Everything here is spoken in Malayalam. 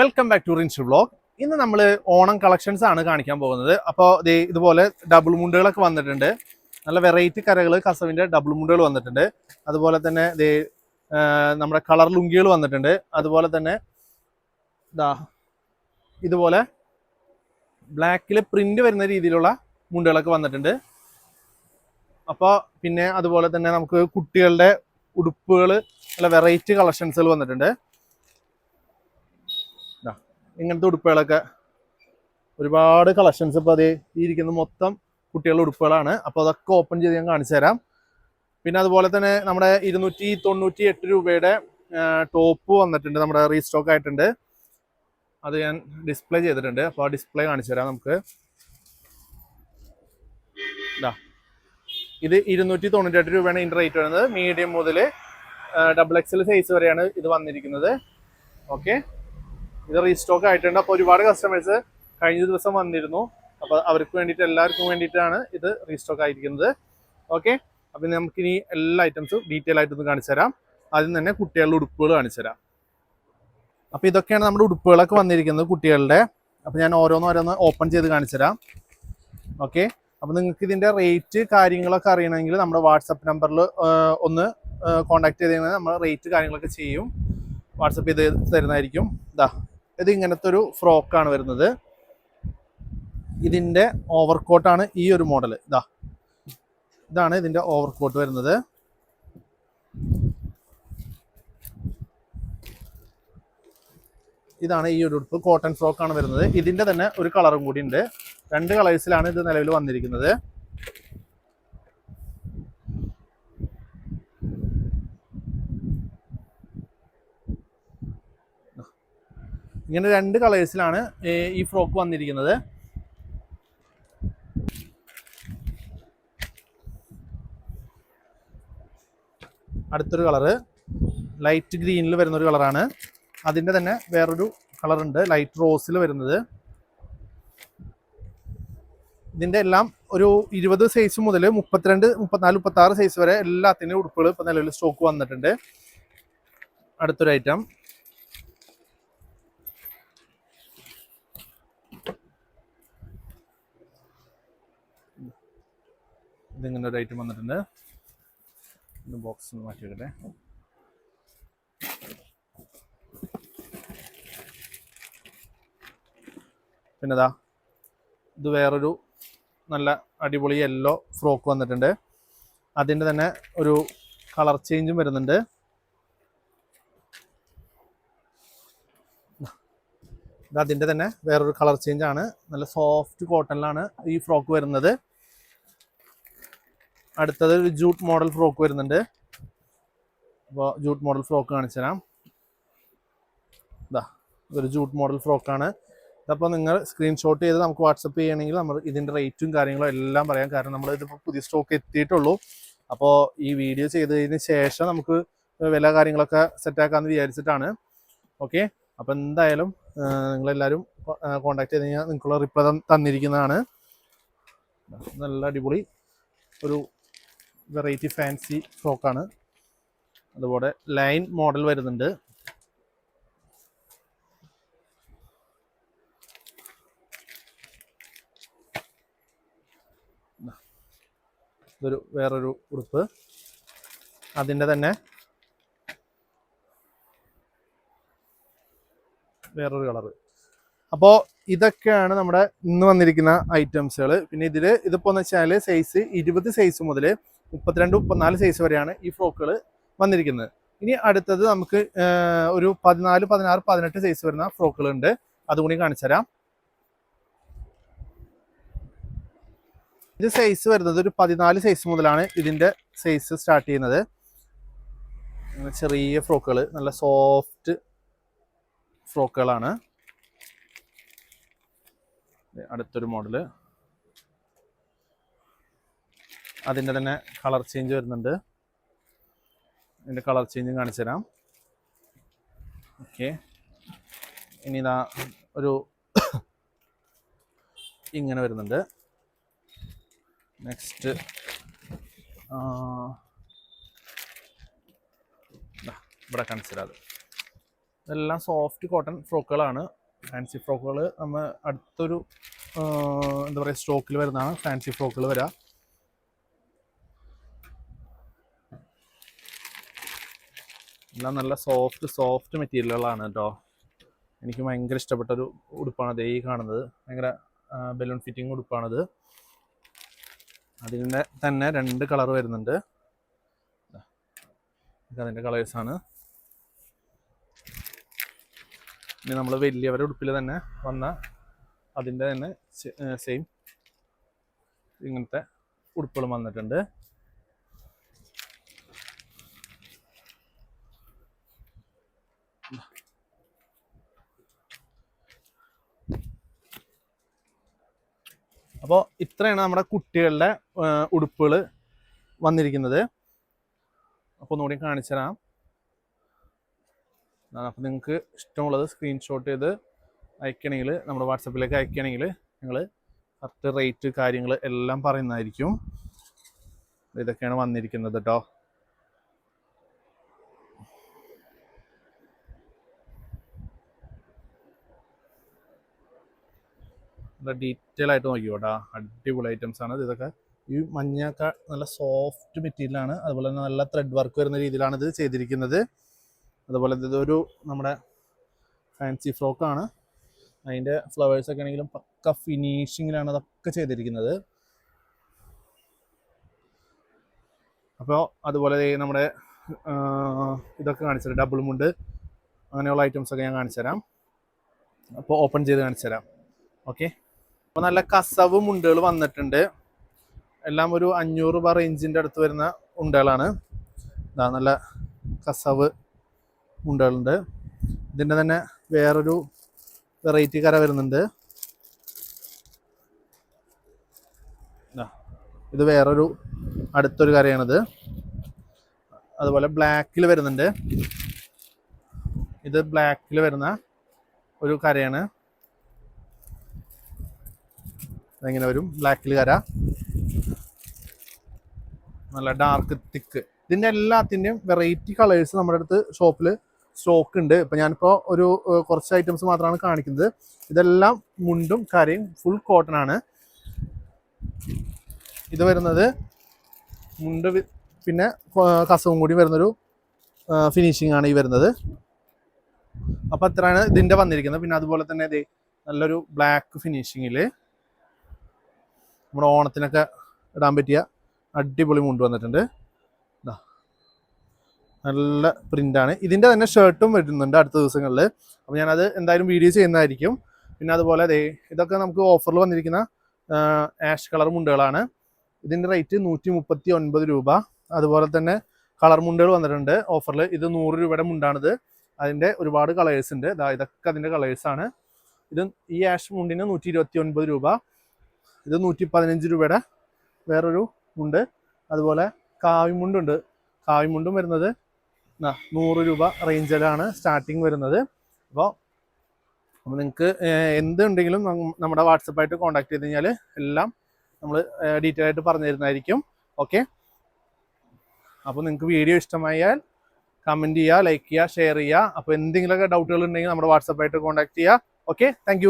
Welcome back to Rinshu vlog. ഇന്ന് നമ്മൾ ഓണം കളക്ഷൻസ് ആണ് കാണിക്കാൻ പോകുന്നത്. അപ്പോൾ ഇതുപോലെ ഡബിൾ മുണ്ടുകളൊക്കെ വന്നിട്ടുണ്ട്. നല്ല വെറൈറ്റി കരകൾ കസവിൻ്റെ ഡബിൾ മുണ്ടുകൾ വന്നിട്ടുണ്ട്. അതുപോലെ തന്നെ നമ്മുടെ കളർ ലുങ്കികൾ വന്നിട്ടുണ്ട്. അതുപോലെ തന്നെ ഇതുപോലെ ബ്ലാക്കിൽ പ്രിന്റ് വരുന്ന രീതിയിലുള്ള മുണ്ടുകളൊക്കെ വന്നിട്ടുണ്ട്. അപ്പോൾ പിന്നെ അതുപോലെ തന്നെ നമുക്ക് കുട്ടികളുടെ ഉടുപ്പുകൾ നല്ല വെറൈറ്റി കളക്ഷൻസുകൾ വന്നിട്ടുണ്ട്. ഇങ്ങനത്തെ ഉടുപ്പുകളൊക്കെ ഒരുപാട് കളക്ഷൻസ് ഇപ്പോൾ അതേ ഇരിക്കുന്ന മൊത്തം കുട്ടികളുടെ ഉടുപ്പുകളാണ്. അപ്പോൾ അതൊക്കെ ഓപ്പൺ ചെയ്ത് ഞാൻ കാണിച്ചു തരാം. പിന്നെ അതുപോലെ തന്നെ നമ്മുടെ 298 രൂപയുടെ ടോപ്പ് വന്നിട്ടുണ്ട്, നമ്മുടെ റീസ്റ്റോക്ക് ആയിട്ടുണ്ട്. അത് ഞാൻ ഡിസ്പ്ലേ ചെയ്തിട്ടുണ്ട്. അപ്പോൾ ആ ഡിസ്പ്ലേ കാണിച്ചു തരാം നമുക്ക്. ഇത് 298 രൂപയാണ് ഇതിൻ്റെ റേറ്റ് വരുന്നത്. മീഡിയം മുതൽ XXL സൈസ് വരെയാണ് ഇത് വന്നിരിക്കുന്നത്. ഓക്കെ, ഇത് റീസ്റ്റോക്ക് ആയിട്ടുണ്ട്. അപ്പോൾ ഒരുപാട് കസ്റ്റമേഴ്സ് കഴിഞ്ഞ ദിവസം വന്നിരുന്നു. അപ്പോൾ അവർക്ക് വേണ്ടിയിട്ട് എല്ലാവർക്കും വേണ്ടിയിട്ടാണ് ഇത് റീസ്റ്റോക്ക് ആയിരിക്കുന്നത്. ഓക്കെ, അപ്പം നമുക്കിനി എല്ലാ ഐറ്റംസും ഡീറ്റെയിൽ ആയിട്ടൊന്ന് കാണിച്ചു തരാം. ആദ്യം തന്നെ കുട്ടികളുടെ ഉടുപ്പുകൾ കാണിച്ചു തരാം. അപ്പോൾ ഇതൊക്കെയാണ് നമ്മുടെ ഉടുപ്പുകളൊക്കെ വന്നിരിക്കുന്നത് കുട്ടികളുടെ. അപ്പോൾ ഞാൻ ഓരോന്നോരോന്ന് ഓപ്പൺ ചെയ്ത് കാണിച്ചു തരാം. ഓക്കെ, അപ്പോൾ നിങ്ങൾക്ക് ഇതിൻ്റെ റേറ്റ് കാര്യങ്ങളൊക്കെ അറിയണമെങ്കിൽ നമ്മുടെ വാട്സപ്പ് നമ്പറിൽ ഒന്ന് കോൺടാക്ട് ചെയ്ത് കഴിഞ്ഞാൽ നമ്മൾ റേറ്റ് കാര്യങ്ങളൊക്കെ ചെയ്യും, വാട്സപ്പ് ചെയ്ത് തരുന്നതായിരിക്കും. ഇത് ഇങ്ങനത്തെ ഒരു ഫ്രോക്കാണ് വരുന്നത്. ഇതിൻ്റെ ഓവർകോട്ടാണ് ഈ ഒരു മോഡൽ. ഇതാണ് ഇതിൻ്റെ ഓവർകോട്ട് വരുന്നത്. ഇതാണ് ഈ ഒരു ഉടുപ്പ്, കോട്ടൺ ഫ്രോക്കാണ് വരുന്നത്. ഇതിൻ്റെ തന്നെ ഒരു കളറും കൂടി ഉണ്ട്. 2 കളേഴ്സിലാണ് ഇത് നിലവിൽ വന്നിരിക്കുന്നത്. ഇങ്ങനെ 2 കളേഴ്സിലാണ് ഈ ഫ്രോക്ക് വന്നിരിക്കുന്നത്. അടുത്തൊരു കളറ് ലൈറ്റ് ഗ്രീനിൽ വരുന്നൊരു കളറാണ്. അതിൻ്റെ തന്നെ വേറൊരു കളറുണ്ട്, ലൈറ്റ് റോസിൽ വരുന്നത്. ഇതിൻ്റെ എല്ലാം ഒരു 20 സൈസ് മുതൽ 32, 34, 36 സൈസ് വരെ എല്ലാത്തിൻ്റെയും ഉടുപ്പുകൾ ഇപ്പോൾ നിലവിൽ സ്റ്റോക്ക് വന്നിട്ടുണ്ട്. അടുത്തൊരു ഐറ്റം ഇതിങ്ങനെ ഒരു ഐറ്റം വന്നിട്ടുണ്ട്. ബോക്സ് മാറ്റി വെക്കട്ടെ. പിന്നെ ഇത് വേറൊരു നല്ല അടിപൊളി യെല്ലോ ഫ്രോക്ക് വന്നിട്ടുണ്ട്. അതിൻ്റെ തന്നെ ഒരു കളർ ചേഞ്ചും വരുന്നുണ്ട്. അതിൻ്റെ തന്നെ വേറൊരു കളർ ചേഞ്ചാണ്. നല്ല സോഫ്റ്റ് കോട്ടണിലാണ് ഈ ഫ്രോക്ക് വരുന്നത്. അടുത്തത് ഒരു ജൂട്ട് മോഡൽ ഫ്രോക്ക് വരുന്നുണ്ട്. അപ്പോൾ ജൂട്ട് മോഡൽ ഫ്രോക്ക് കാണിച്ചു തരാം. ഇതൊരു ജൂട്ട് മോഡൽ ഫ്രോക്കാണ്. അപ്പോൾ നിങ്ങൾ സ്ക്രീൻഷോട്ട് ചെയ്ത് നമുക്ക് വാട്സപ്പ് ചെയ്യണമെങ്കിൽ നമ്മൾ ഇതിൻ്റെ റേറ്റും കാര്യങ്ങളും എല്ലാം പറയാം. കാരണം നമ്മൾ ഇതിപ്പോൾ പുതിയ സ്റ്റോക്ക് എത്തിയിട്ടുള്ളൂ. അപ്പോൾ ഈ വീഡിയോ ചെയ്തതിന് ശേഷം നമുക്ക് വില കാര്യങ്ങളൊക്കെ സെറ്റാക്കാമെന്ന് വിചാരിച്ചിട്ടാണ്. ഓക്കെ, അപ്പോൾ എന്തായാലും നിങ്ങളെല്ലാവരും കോൺടാക്ട് ചെയ്ത് കഴിഞ്ഞാൽ നിങ്ങൾക്കുള്ള റിപ്ലൈ തന്നിരിക്കുന്നതാണ്. നല്ല അടിപൊളി ഒരു വെറൈറ്റി ഫാൻസി ഫ്രോക്കാണ്. അതുപോലെ ലൈൻ മോഡൽ വരുന്നുണ്ട്. ഇതൊരു വേറൊരു ഉടുപ്പ്, അതിൻ്റെ തന്നെ വേറൊരു കളറ്. അപ്പോൾ ഇതൊക്കെയാണ് നമ്മുടെ ഇന്ന് വന്നിരിക്കുന്ന ഐറ്റംസുകൾ. പിന്നെ ഇതിപ്പോൾ എന്ന് വെച്ചാൽ സൈസ് 20 സൈസ് മുതൽ 32, 34 സൈസ് വരെയാണ് ഈ ഫ്രോക്കുകൾ വന്നിരിക്കുന്നത്. ഇനി അടുത്തത് നമുക്ക് ഒരു 14, 16, 18 സൈസ് വരുന്ന ഫ്രോക്കുകളുണ്ട്. അതുകൂടി കാണിച്ചു തരാം. ഇത് സൈസ് വരുന്നത് ഒരു 14 സൈസ് മുതലാണ് ഇതിൻ്റെ സൈസ് സ്റ്റാർട്ട് ചെയ്യുന്നത്. ചെറിയ ഫ്രോക്കുകൾ, നല്ല സോഫ്റ്റ് ഫ്രോക്കുകളാണ്. അടുത്തൊരു മോഡല്, അതിൻ്റെ തന്നെ കളർ ചേഞ്ച് വരുന്നുണ്ട്. ഇതിൻ്റെ കളർ ചേഞ്ചും കാണിച്ചു തരാം. ഓക്കെ, ഇനി ഒരു ഇങ്ങനെ വരുന്നുണ്ട്. നെക്സ്റ്റ് ഇവിടെ കാണിച്ചു തരാം. ഇതെല്ലാം സോഫ്റ്റ് കോട്ടൺ ഫ്രോക്കുകളാണ്. ഫാൻസി ഫ്രോക്കുകൾ നമ്മൾ അടുത്തൊരു എന്താ പറയുക സ്റ്റോക്കിൽ വരുന്നതാണ് ഫാൻസി ഫ്രോക്കുകൾ വരിക. എല്ലാം നല്ല സോഫ്റ്റ് മെറ്റീരിയലുകളാണ് കേട്ടോ. എനിക്ക് ഭയങ്കര ഇഷ്ടപ്പെട്ടൊരു ഉടുപ്പാണ് ഈ കാണുന്നത്. ഭയങ്കര ബലൂൺ ഫിറ്റിംഗ് ഉടുപ്പാണത്. അതിൻ്റെ തന്നെ 2 കളർ വരുന്നുണ്ട്. അതിൻ്റെ കളേഴ്സാണ്. ഇനി നമ്മൾ വലിയവരുടെ ഉടുപ്പിൽ തന്നെ വന്ന അതിൻ്റെ തന്നെ സെയിം ഇങ്ങനത്തെ ഉടുപ്പുകളും വന്നിട്ടുണ്ട്. അപ്പോൾ ഇത്രയാണ് നമ്മുടെ കുട്ടികളുടെ ഉടുപ്പുകൾ വന്നിരിക്കുന്നത്. അപ്പോൾ ഒന്നുകൂടി കാണിച്ചു തരാം. അപ്പോൾ നിങ്ങൾക്ക് ഇഷ്ടമുള്ളത് സ്ക്രീൻഷോട്ട് ചെയ്ത് അയക്കണമെങ്കിൽ നമ്മുടെ വാട്സപ്പിലേക്ക് അയക്കണമെങ്കിൽ ഞങ്ങൾ കറക്റ്റ് റേറ്റ് കാര്യങ്ങൾ എല്ലാം പറയുന്നതായിരിക്കും. ഇതൊക്കെയാണ് വന്നിരിക്കുന്നത് കേട്ടോ. നല്ല ഡീറ്റെയിൽ ആയിട്ട് നോക്കിക്കോട്ടാ. അടിപൊളി ഐറ്റംസ് ആണ് ഇതൊക്കെ. ഈ മഞ്ഞൊക്കെ നല്ല സോഫ്റ്റ് മെറ്റീരിയലാണ്. അതുപോലെ തന്നെ നല്ല ത്രെഡ് വർക്ക് വരുന്ന രീതിയിലാണ് ഇത് ചെയ്തിരിക്കുന്നത്. അതുപോലെ ഇതൊരു നമ്മുടെ ഫാൻസി ഫ്രോക്കാണ്. അതിൻ്റെ ഫ്ലവേഴ്സൊക്കെ ആണെങ്കിലും പക്ക ഫിനിഷിങ്ങിലാണ് അതൊക്കെ ചെയ്തിരിക്കുന്നത്. അപ്പോൾ അതുപോലെ നമ്മുടെ ഇതൊക്കെ കാണിച്ചുതരാം. ഡബിൾ മുണ്ട് അങ്ങനെയുള്ള ഐറ്റംസൊക്കെ ഞാൻ കാണിച്ചു തരാം. അപ്പോൾ ഓപ്പൺ ചെയ്ത് കാണിച്ചു തരാം. ഓക്കെ. അപ്പോൾ നല്ല കസവ് മുണ്ടുകൾ വന്നിട്ടുണ്ട്. എല്ലാം ഒരു 500 രൂപ റേഞ്ചിൻ്റെ അടുത്ത് വരുന്ന മുണ്ടുകളാണ്. ഇതാ നല്ല കസവ് മുണ്ടുകളുണ്ട്. ഇതിൻ്റെ തന്നെ വേറൊരു വെറൈറ്റി കര വരുന്നുണ്ട്. ഇത് വേറൊരു അടുത്തൊരു കരയാണിത്. അതുപോലെ ബ്ലാക്കിൽ വരുന്നുണ്ട്. ഇത് ബ്ലാക്കിൽ വരുന്ന ഒരു കരയാണ്. ഇതെങ്ങനെ വരും ബ്ലാക്കിൽ കര. നല്ല ഡാർക്ക് തിക്ക്. ഇതിൻ്റെ എല്ലാത്തിൻ്റെയും വെറൈറ്റി കളേഴ്സ് നമ്മുടെ അടുത്ത് ഷോപ്പിൽ സ്റ്റോക്ക് ഉണ്ട്. ഇപ്പം ഞാനിപ്പോൾ ഒരു കുറച്ച് ഐറ്റംസ് മാത്രമാണ് കാണിക്കുന്നത്. ഇതെല്ലാം മുണ്ടും കരയും ഫുൾ കോട്ടൺ ആണ്. ഇത് വരുന്നത് മുണ്ട് പിന്നെ കസവും കൂടി വരുന്നൊരു ഫിനിഷിംഗ് ആണ് ഈ വരുന്നത്. അപ്പം അത്രയാണ് ഇതിൻ്റെ വന്നിരിക്കുന്നത്. പിന്നെ അതുപോലെ തന്നെ ഇത് നല്ലൊരു ബ്ലാക്ക് ഫിനിഷിങ്ങിൽ നമ്മുടെ ഓണത്തിനൊക്കെ ഇടാൻ പറ്റിയ അടിപൊളി മുണ്ട് വന്നിട്ടുണ്ട്. നല്ല പ്രിൻ്റാണ്. ഇതിൻ്റെ തന്നെ ഷർട്ടും വരുന്നുണ്ട് അടുത്ത ദിവസങ്ങളിൽ. അപ്പോൾ ഞാനത് എന്തായാലും വീഡിയോ ചെയ്യുന്നതായിരിക്കും. പിന്നെ അതുപോലെ ഇതൊക്കെ നമുക്ക് ഓഫറിൽ വന്നിരിക്കുന്ന ആഷ് കളർ മുണ്ടുകളാണ്. ഇതിൻ്റെ റേറ്റ് 139 രൂപ. അതുപോലെ തന്നെ കളർ മുണ്ടുകൾ വന്നിട്ടുണ്ട് ഓഫറിൽ. ഇത് 100 രൂപയുടെ മുണ്ടാണിത്. അതിൻ്റെ ഒരുപാട് കളേഴ്സ് ഉണ്ട്. ഇതൊക്കെ അതിൻ്റെ കളേഴ്സാണ്. ഇത് ഈ ആഷ് മുണ്ടിന് 129 രൂപ. ഇത് 115 രൂപയുടെ വേറൊരു മുണ്ട്. അതുപോലെ കാവിമുണ്ടുണ്ട്. കാവിമുണ്ടും വരുന്നത് 100 രൂപ റേഞ്ചിലാണ് സ്റ്റാർട്ടിങ് വരുന്നത്. അപ്പോൾ നിങ്ങൾക്ക് എന്തുണ്ടെങ്കിലും നമ്മുടെ വാട്സപ്പായിട്ട് കോൺടാക്ട് ചെയ്ത് കഴിഞ്ഞാൽ എല്ലാം നമ്മൾ ഡീറ്റെയിൽ ആയിട്ട് പറഞ്ഞു തരുന്നതായിരിക്കും. ഓക്കെ. അപ്പോൾ നിങ്ങൾക്ക് വീഡിയോ ഇഷ്ടമായാൽ കമൻറ്റ് ചെയ്യുക, ലൈക്ക് ചെയ്യുക, ഷെയർ ചെയ്യുക. അപ്പോൾ എന്തെങ്കിലുമൊക്കെ ഡൗട്ടുകൾ ഉണ്ടെങ്കിൽ നമ്മുടെ വാട്സപ്പായിട്ട് കോൺടാക്ട് ചെയ്യുക. ഓക്കെ. താങ്ക്